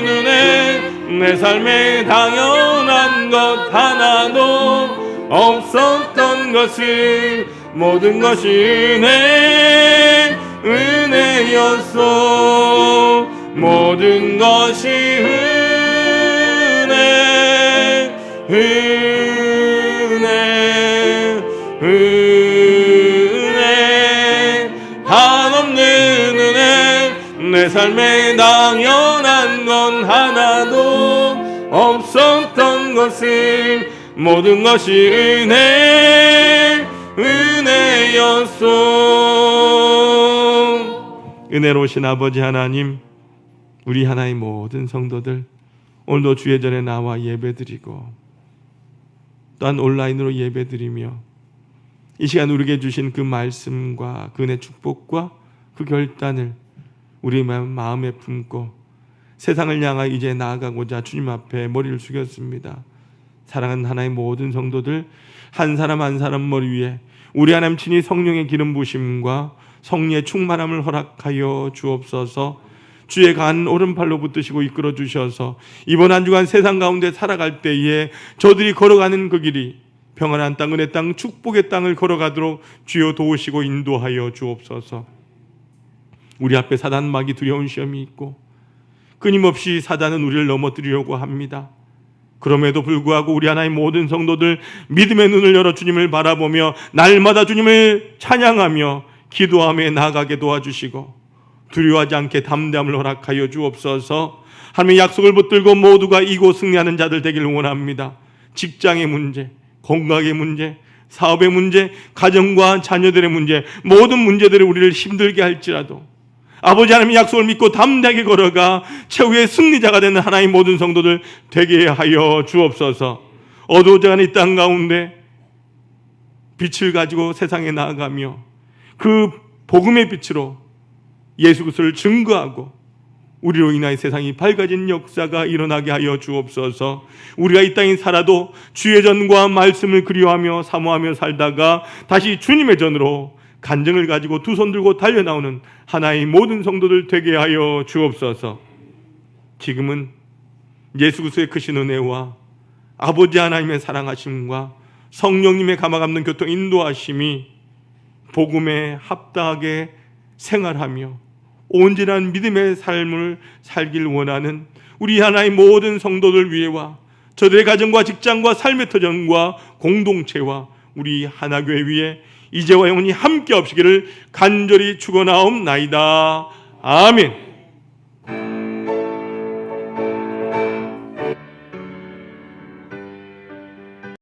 은혜. 내 삶에 당연한 것 하나도 없었던 것을 모든 것이 은혜였소. 모든 것이 은혜, 한없는 은혜. 내 삶에 당연한 건 하나도 없었던 것을 모든 것이 은혜였소. 은혜로우신 아버지 하나님, 우리 하나의 모든 성도들 오늘도 주의 전에 나와 예배드리고 또한 온라인으로 예배드리며 이 시간 우리에게 주신 그 말씀과 그 은혜 축복과 그 결단을 우리 마음에 품고 세상을 향하여 이제 나아가고자 주님 앞에 머리를 숙였습니다. 사랑하는 하나님의 모든 성도들, 한 사람 한 사람 머리 위에 우리 하나님 친히 성령의 기름 부심과 성령의 충만함을 허락하여 주옵소서. 주의 간 오른팔로 붙드시고 이끌어 주셔서 이번 한 주간 세상 가운데 살아갈 때에 저들이 걸어가는 그 길이 평안한 땅, 은혜 땅, 축복의 땅을 걸어가도록 주여 도우시고 인도하여 주옵소서. 우리 앞에 사단막이 두려운 시험이 있고 끊임없이 사단은 우리를 넘어뜨리려고 합니다. 그럼에도 불구하고 우리 하나님 모든 성도들 믿음의 눈을 열어 주님을 바라보며 날마다 주님을 찬양하며 기도하며 나아가게 도와주시고 두려워하지 않게 담대함을 허락하여 주옵소서. 하나님의 약속을 붙들고 모두가 이고 승리하는 자들 되기를 원합니다. 직장의 문제, 건강의 문제, 사업의 문제, 가정과 자녀들의 문제, 모든 문제들이 우리를 힘들게 할지라도 아버지 하나님의 약속을 믿고 담대하게 걸어가 최후의 승리자가 되는 하나님 모든 성도들 되게 하여 주옵소서. 어두워져가는 이 땅 가운데 빛을 가지고 세상에 나아가며 그 복음의 빛으로 예수 그리스도를 증거하고 우리로 인하여 세상이 밝아진 역사가 일어나게 하여 주옵소서. 우리가 이 땅에 살아도 주의 전과 말씀을 그리워하며 사모하며 살다가 다시 주님의 전으로 간증을 가지고 두 손 들고 달려나오는 하나의 모든 성도들 되게 하여 주옵소서. 지금은 예수 그리스도의 크신 은혜와 아버지 하나님의 사랑하심과 성령님의 감화감는 교통 인도하심이 복음에 합당하게 생활하며 온전한 믿음의 삶을 살길 원하는 우리 하나의 모든 성도들 위에와 저들의 가정과 직장과 삶의 터전과 공동체와 우리 하나교회 위에 이제와 영원히 함께 없으기를 간절히 축원하옵나이다. 아멘.